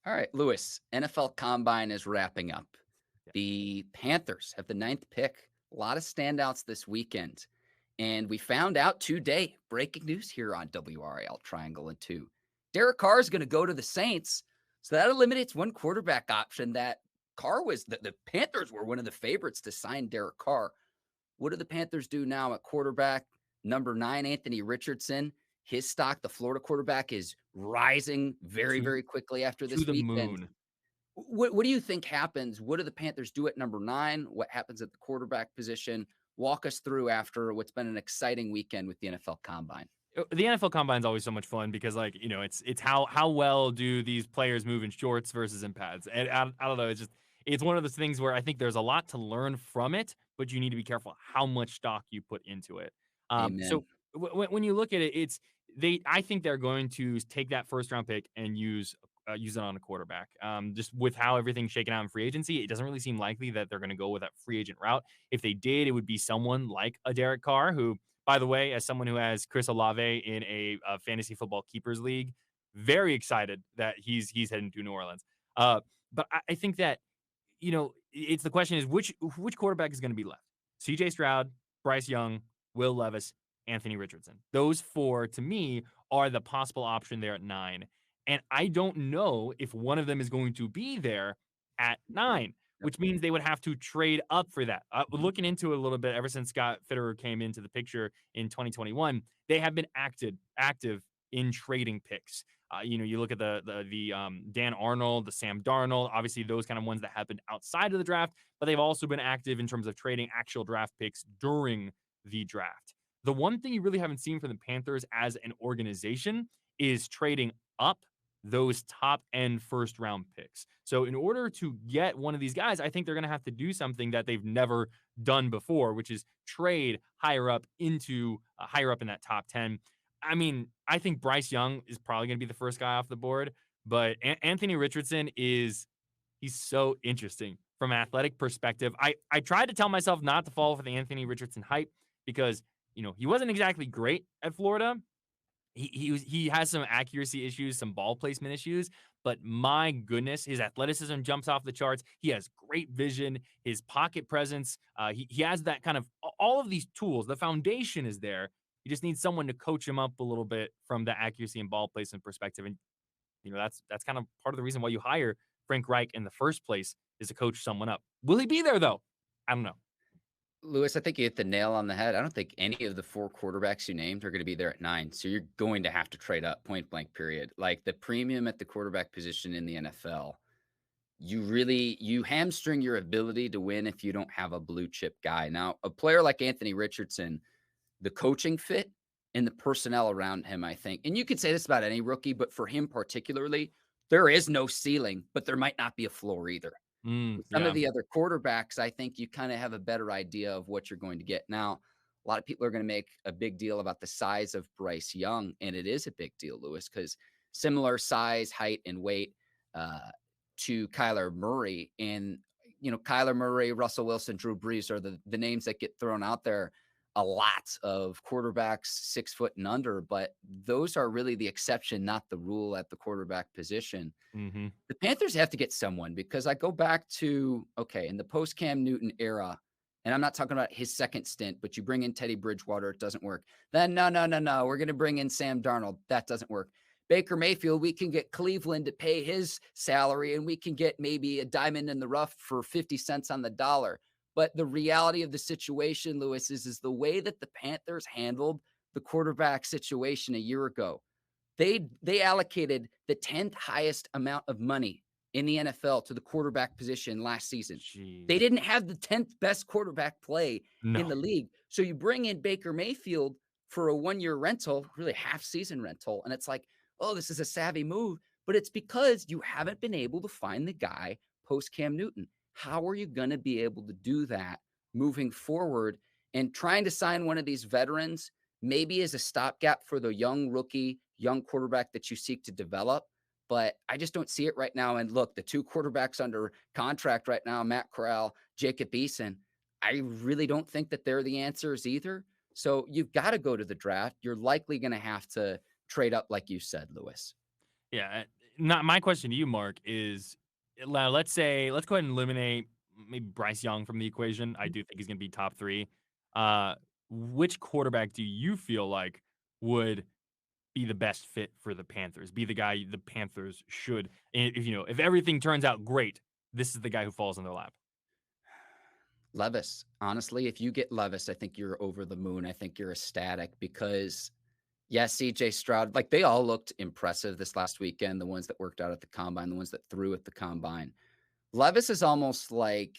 All right, Lewis, NFL Combine is wrapping up. Yeah. The Panthers have the ninth pick. A lot of standouts this weekend. And we found out today, breaking news here on WRAL Triangle and Two. Derek Carr is going to go to the Saints. So that eliminates one quarterback option that the Panthers were one of the favorites to sign Derek Carr. What do the Panthers do now at quarterback? Number 9, Anthony Richardson. His stock, the Florida quarterback, is rising very, To very quickly after to this the weekend. moon. What do you think happens? What do the Panthers do at number 9? What happens at the quarterback position? Walk us through after what's been an exciting weekend with the NFL Combine. The NFL Combine is always so much fun because, like, it's how well do these players move in shorts versus in pads, and I don't know, it's one of those things where I think there's a lot to learn from it, but you need to be careful how much stock you put into it. Amen. So when you look at it, I think they're going to take that first round pick and use it on a quarterback. Just with how everything's shaken out in free agency, it doesn't really seem likely that they're going to go with that free agent route. If they did, it would be someone like a Derek Carr, who, by the way, as someone who has Chris Olave in a fantasy football keepers league, very excited that he's heading to New Orleans. But I think that it's the question is which quarterback is going to be left? C.J. Stroud, Bryce Young, Will Levis, Anthony Richardson. Those four, to me, are the possible option there at 9. And I don't know if one of them is going to be there at 9, Yep. which means they would have to trade up for that. Looking into it a little bit, ever since Scott Fitterer came into the picture in 2021, they have been active in trading picks. You look at the Dan Arnold, the Sam Darnold, obviously those kind of ones that happened outside of the draft, but they've also been active in terms of trading actual draft picks during the draft. The one thing you really haven't seen from the Panthers as an organization is trading up those top end first round picks. So in order to get one of these guys, I think they're going to have to do something that they've never done before, which is trade higher up into higher up in that top 10. I mean, I think Bryce Young is probably going to be the first guy off the board, but Anthony Richardson he's so interesting from an athletic perspective. I tried to tell myself not to fall for the Anthony Richardson hype because, he wasn't exactly great at Florida. He has some accuracy issues, some ball placement issues, but my goodness, his athleticism jumps off the charts. He has great vision, his pocket presence. He has that kind of all of these tools. The foundation is there. You just need someone to coach him up a little bit from the accuracy and ball placement perspective. And that's kind of part of the reason why you hire Frank Reich in the first place, is to coach someone up. Will he be there though? I don't know. Lewis, I think you hit the nail on the head. I don't think any of the 4 quarterbacks you named are going to be there at 9. So you're going to have to trade up, point blank, period. Like the premium at the quarterback position in the NFL, you hamstring your ability to win if you don't have a blue chip guy. Now, a player like Anthony Richardson, the coaching fit and the personnel around him, I think, and you could say this about any rookie, but for him particularly, there is no ceiling, but there might not be a floor either. With some of Yeah. the other quarterbacks, I think you kind of have a better idea of what you're going to get. Now, a lot of people are going to make a big deal about the size of Bryce Young, and it is a big deal, Lewis, because similar size, height, and weight to Kyler Murray. And, Kyler Murray, Russell Wilson, Drew Brees are the names that get thrown out there. A lot of quarterbacks 6 foot and under, but those are really the exception, not the rule at the quarterback position. Hmm. The Panthers have to get someone because I go back to, okay, in the post Cam Newton era, and I'm not talking about his second stint, but you bring in Teddy Bridgewater, it doesn't work. Then no, we're going to bring in Sam Darnold. That doesn't work. Baker Mayfield, we can get Cleveland to pay his salary and we can get maybe a diamond in the rough for 50 cents on the dollar. But the reality of the situation, Lewis, is the way that the Panthers handled the quarterback situation a year ago. They allocated the 10th highest amount of money in the NFL to the quarterback position last season. They Jeez. didn't have the 10th best quarterback play in No. the league. So you bring in Baker Mayfield for a 1-year rental, really half season rental. And it's like, oh, this is a savvy move. But it's because you haven't been able to find the guy post Cam Newton. How are you going to be able to do that moving forward? And trying to sign one of these veterans maybe as a stopgap for the young quarterback that you seek to develop. But I just don't see it right now. And look, the 2 quarterbacks under contract right now, Matt Corral, Jacob Eason, I really don't think that they're the answers either. So you've got to go to the draft. You're likely going to have to trade up, like you said, Lewis. Yeah. not my question to you, Mark, is let's go ahead and eliminate maybe Bryce Young from the equation. I do think he's going to be top three. Uh, which quarterback do you feel like would be the best fit for the Panthers? Be the guy the Panthers should, if everything turns out great, this is the guy who falls in their lap. Levis. Honestly, if you get Levis, I think you're over the moon. I think you're ecstatic because, yes, CJ Stroud, like they all looked impressive this last weekend. The ones that worked out at the combine, the ones that threw at the combine. Levis is almost like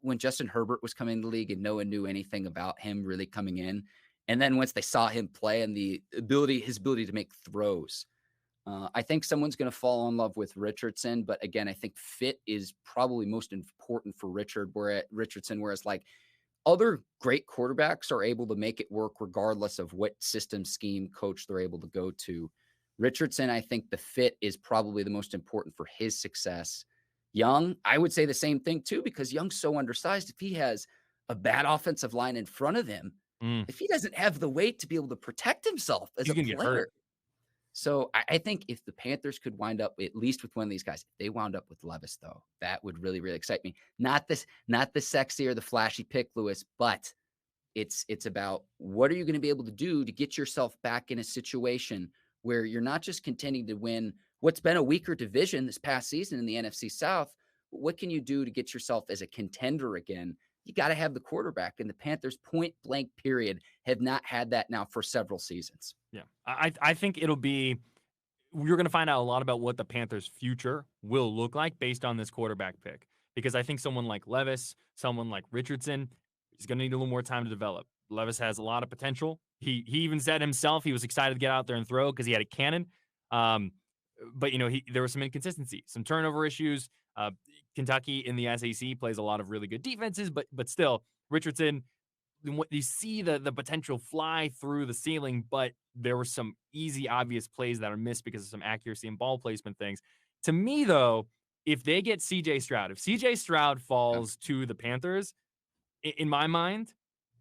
when Justin Herbert was coming in the league and no one knew anything about him really coming in. And then once they saw him play and his ability to make throws, I think someone's going to fall in love with Richardson. But again, I think fit is probably most important for Richardson, whereas like other great quarterbacks are able to make it work regardless of what system, scheme, coach they're able to go to. Richardson, I think the fit is probably the most important for his success. Young, I would say the same thing too, because Young's so undersized. If he has a bad offensive line in front of him, Mm, if he doesn't have the weight to be able to protect himself as he's a going to get hurt. player. So I think if the Panthers could wind up at least with one of these guys, if they wound up with Levis, though, that would really, really excite me. Not the sexy or the flashy pick, Lewis, but it's about what are you going to be able to do to get yourself back in a situation where you're not just contending to win what's been a weaker division this past season in the NFC South. But what can you do to get yourself as a contender again? You got to have the quarterback, and the Panthers, point blank period, have not had that now for several seasons. Yeah. I think it'll be you're going to find out a lot about what the Panthers' future will look like based on this quarterback pick. Because I think someone like Levis, someone like Richardson, is going to need a little more time to develop. Levis has a lot of potential. He even said himself he was excited to get out there and throw because he had a cannon. Um, but there was some inconsistency, some turnover issues. Kentucky in the SEC plays a lot of really good defenses, but still Richardson, you see the potential fly through the ceiling, but there were some easy, obvious plays that are missed because of some accuracy and ball placement things. To me, though, if they get if CJ Stroud Yeah. falls to the Panthers, in my mind,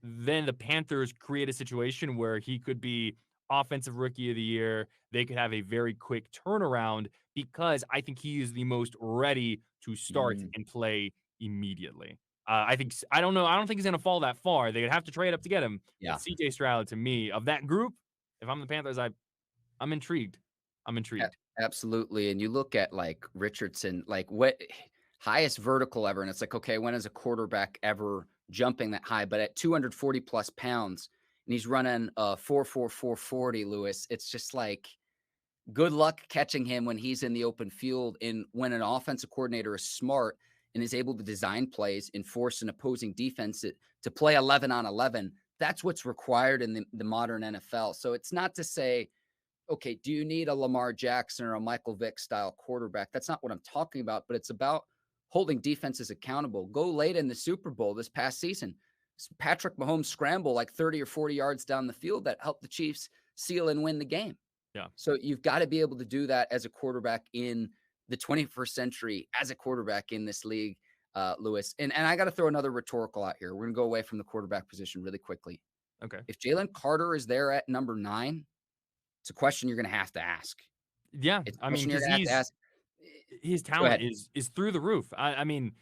then the Panthers create a situation where he could be offensive rookie of the year. They could have a very quick turnaround because I think he is the most ready to start Mm, and play immediately. I don't know. I don't think he's going to fall that far. They'd have to trade up to get him. But yeah. CJ Stroud, to me, of that group, if I'm the Panthers, I'm intrigued. I'm A intrigued. absolutely, and you look at, like, Richardson, like, what highest vertical ever, and it's like, okay, when is a quarterback ever jumping that high? But at 240 plus pounds, and he's running a 4.44 Lewis, it's just like, good luck catching him when he's in the open field, and when an offensive coordinator is smart and is able to design plays and force an opposing defense to play 11 on 11, that's what's required in the modern NFL. So it's not to say, okay, do you need a Lamar Jackson or a Michael Vick style quarterback? That's not what I'm talking about, but it's about holding defenses accountable. Go late in the Super Bowl this past season. Patrick Mahomes scramble like 30 or 40 yards down the field that helped the Chiefs seal and win the game. Yeah. So you've got to be able to do that as a quarterback in the 21st century, as a quarterback in this league, Lewis. And I got to throw another rhetorical out here. We're going to go away from the quarterback position really quickly. Okay. If Jalen Carter is there at number 9, it's a question you're going to have to ask. Yeah. It's a I mean, question you're because gonna have to ask. his Go talent ahead. is through the roof. I mean,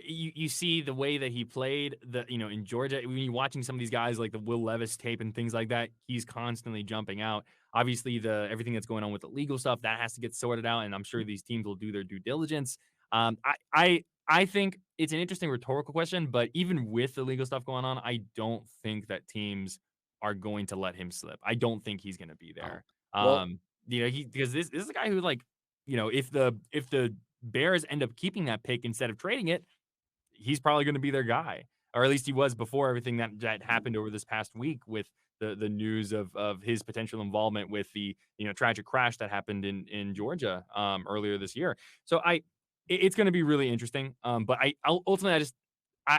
you see the way that he played in Georgia. When you're watching some of these guys like the Will Levis tape and things like that, he's constantly jumping out. Obviously, everything that's going on with the legal stuff that has to get sorted out, and I'm sure these teams will do their due diligence. I think it's an interesting rhetorical question, but even with the legal stuff going on, I don't think that teams are going to let him slip. I don't think he's going to be Oh, there. well, Because this is a guy who if the Bears end up keeping that pick instead of trading it, he's probably going to be their guy, or at least he was before everything that happened over this past week with the news of his potential involvement with the tragic crash that happened in Georgia earlier this year. So it's going to be really interesting. But ultimately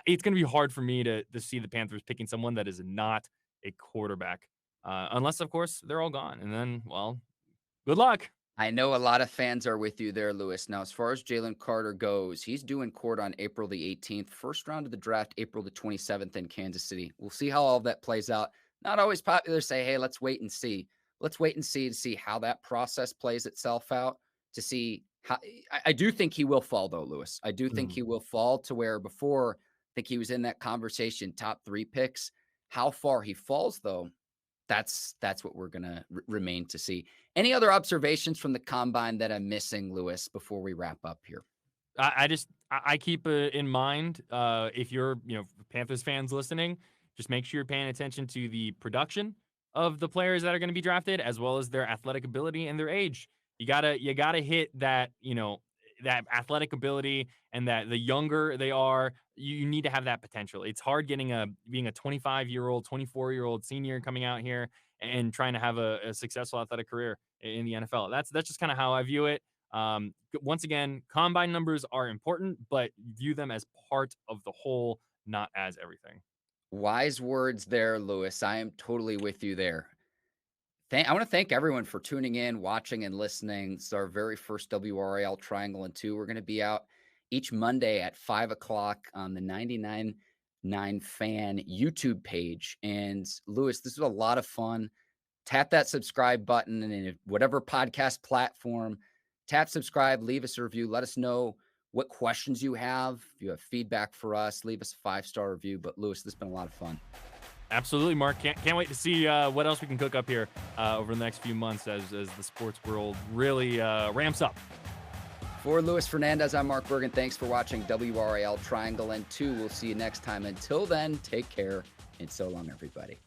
it's going to be hard for me to see the Panthers picking someone that is not a quarterback, unless of course they're all gone, and then well, good luck. I know a lot of fans are with you there, Lewis. Now, as far as Jalen Carter goes, he's due in court on April the 18th. First round of the draft, April the 27th in Kansas City. We'll see how all of that plays out. Not always popular to say, hey, let's wait and see. Let's wait and see to see how that process plays itself out, to see how I do think he will fall though, Lewis. I do think Mhm. he will fall to where before, I think he was in that conversation, top 3 picks. How far he falls though, that's what we're gonna remain to see. Any other observations from the combine that I'm missing, Lewis, before we wrap up here? I keep in mind, if you're, Panthers fans listening, just make sure you're paying attention to the production of the players that are going to be drafted, as well as their athletic ability and their age. You gotta hit that, that athletic ability, and that the younger they are, you need to have that potential. It's hard being a 25-year-old, 24-year-old senior coming out here and trying to have a successful athletic career in the NFL. That's just kind of how I view it. Once again, combine numbers are important, but view them as part of the whole, not as everything. Wise words there, Lewis. I am totally with you there. I want to thank everyone for tuning in, watching, and listening. It's our very first WRAL Triangle and Two. We're going to be out each Monday at 5 o'clock on the 99.9 Fan YouTube page. And Lewis, this was a lot of fun. Tap that subscribe button and in whatever podcast platform, tap subscribe, leave us a review. Let us know what questions you have. If you have feedback for us, leave us a 5-star review. But Lewis, this has been a lot of fun. Absolutely, Mark. Can't wait to see what else we can cook up here over the next few months as the sports world really ramps up. For Lewis Fernandez, I'm Mark Bergin. Thanks for watching WRAL Triangle and Two. We'll see you next time. Until then, take care and so long, everybody.